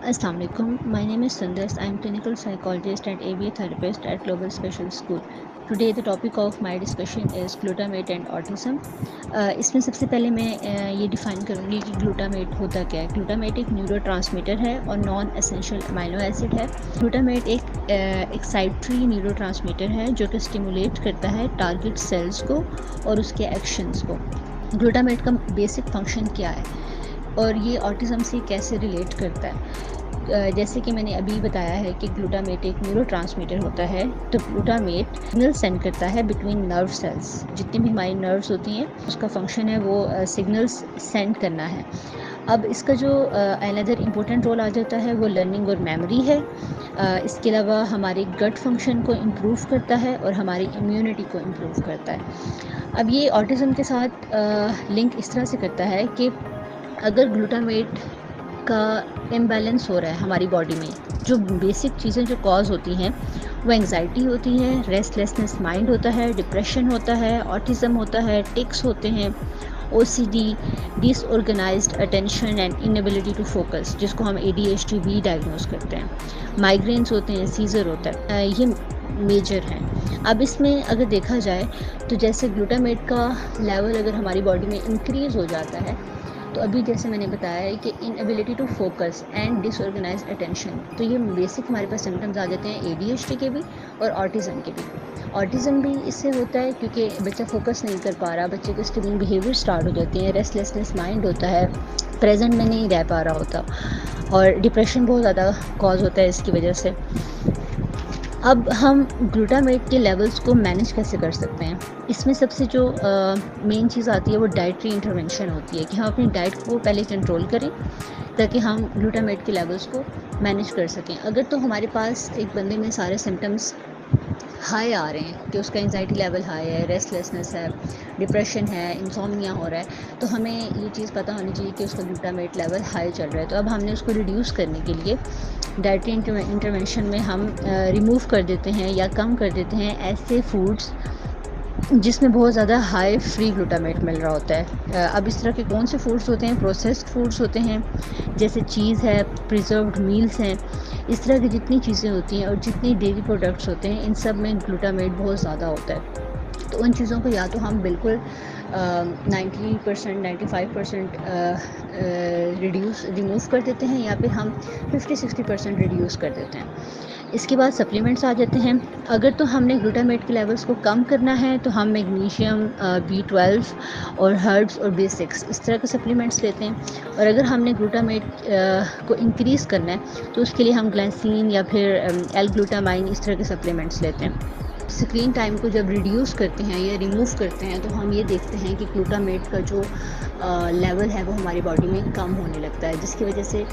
Assalamu alaikum. My name is Sundas. I am clinical psychologist and ABA therapist at Global Special School. Today the topic of my discussion is glutamate and autism. इसमें सबसे पहले मैं ये define करूँगी कि glutamate होता क्या है। ग्लूटामेट एक न्यूरोट्रांसमीटर है और नॉन एसेंशियल अमीनो एसिड है। ग्लूटामेट एक एक्साइटरी न्यूरोट्रांसमीटर है जो कि स्टिमुलेट करता है टारगेट सेल्स को और उसके एक्शंस को। ग्लूटामेट का बेसिक फंक्शन क्या है और ये ऑटिज़म से कैसे रिलेट करता है। जैसे कि मैंने अभी बताया है कि ग्लूटामेट एक न्यूरोट्रांसमीटर होता है, तो ग्लूटामेट सिग्नल सेंड करता है बिटवीन नर्व सेल्स। जितनी भी हमारी नर्व्स होती हैं उसका फंक्शन है वो सिग्नल्स सेंड करना है। अब इसका जो अनदर इम्पोर्टेंट रोल आ जाता है वो लर्निंग और मेमोरी है। इसके अलावा हमारे गट फंक्शन को इम्प्रूव करता है और हमारी इम्यूनिटी को इम्प्रूव करता है। अब ये ऑटिज़म के साथ लिंक इस तरह से करता है कि अगर ग्लूटामेट का इम्बैलेंस हो रहा है हमारी बॉडी में, जो बेसिक चीज़ें जो कॉज होती हैं वो एंग्जाइटी होती है, रेस्टलेसनेस माइंड होता है, डिप्रेशन होता है, ऑटिज़म होता है, टिक्स होते हैं, OCD, disorganised attention and inability to focus, जिसको हम एडीएचडी भी डायग्नोज करते हैं, माइग्रेन्स होते हैं, सीजर होता है। ये मेजर हैं। अब इसमें अगर देखा जाए तो जैसे ग्लूटामेट का लेवल अगर हमारी बॉडी में इंक्रीज़ हो जाता है तो अभी जैसे मैंने बताया है कि inability to focus and disorganised attention, तो ये बेसिक हमारे पास सिम्टम्स आ जाते हैं एडीएचडी के भी और ऑटिज़म के भी। ऑटिज़म भी इससे होता है क्योंकि बच्चा फोकस नहीं कर पा रहा, बच्चे के स्ट्रेन बिहेवियर स्टार्ट हो जाते हैं, रेस्टलेसनेस माइंड होता है, प्रेजेंट में नहीं रह पा रहा होता और डिप्रेशन बहुत ज़्यादा कॉज होता है इसकी वजह से। अब हम ग्लूटामेट के लेवल्स को मैनेज कैसे कर सकते हैं। इसमें सबसे जो मेन चीज़ आती है वो डाइटरी इंटरवेंशन होती है कि हम अपनी डाइट को पहले कंट्रोल करें ताकि हम ग्लूटामेट के लेवल्स को मैनेज कर सकें। अगर तो हमारे पास एक बंदे में सारे सिम्टम्स हाई आ रहे हैं कि उसका एंजाइटी लेवल हाई है, रेस्टलेसनेस है, डिप्रेशन है, इंसोम्निया हो रहा है, तो हमें ये चीज़ पता होनी चाहिए कि उसका ग्लूटामेट लेवल हाई चल रहा है। तो अब हमने उसको रिड्यूस करने के लिए डाइटरी इंटरवेंशन में हम रिमूव कर देते हैं या कम कर देते हैं ऐसे फूड्स जिसमें बहुत ज़्यादा हाई फ्री ग्लूटामेट मिल रहा होता है। अब इस तरह के कौन से फूड्स होते हैं, प्रोसेस्ड फूड्स होते हैं जैसे चीज़ है, प्रिजर्व्ड मील्स हैं, इस तरह की जितनी चीज़ें होती हैं और जितनी डेयरी प्रोडक्ट्स होते हैं इन सब में ग्लूटामेट बहुत ज़्यादा होता है। तो उन चीज़ों को या तो हम बिल्कुल 90% 95% रिमूव कर देते हैं या फिर हम 50-60% रिड्यूस कर देते हैं। इसके बाद सप्लीमेंट्स आ जाते हैं। अगर तो हमने ग्लूटामेट के लेवल्स को कम करना है तो हम मैग्नीशियम, B12 और हर्ब्स और B6 इस तरह के सप्लीमेंट्स लेते हैं। और अगर हमने ग्लूटामेट को इंक्रीज़ करना है तो उसके लिए हम ग्लाइसिन या फिर L-ग्लूटामाइन इस तरह के सप्लीमेंट्स लेते हैं। स्क्रीन टाइम को जब रिड्यूस करते हैं या रिमूव करते हैं तो हम ये देखते हैं कि ग्लूटामेट का जो लेवल है वो हमारी बॉडी में कम होने लगता है, जिसकी वजह से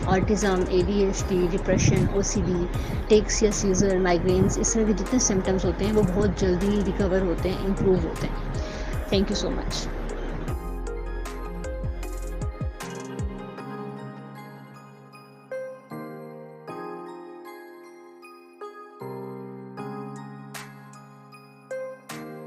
autism, ADHD, depression, OCD, tics या सीजर, माइग्रेन्स इस तरह के जितने सिम्टम्स होते हैं वो बहुत जल्दी रिकवर होते हैं, इम्प्रूव होते हैं। Thank you so much.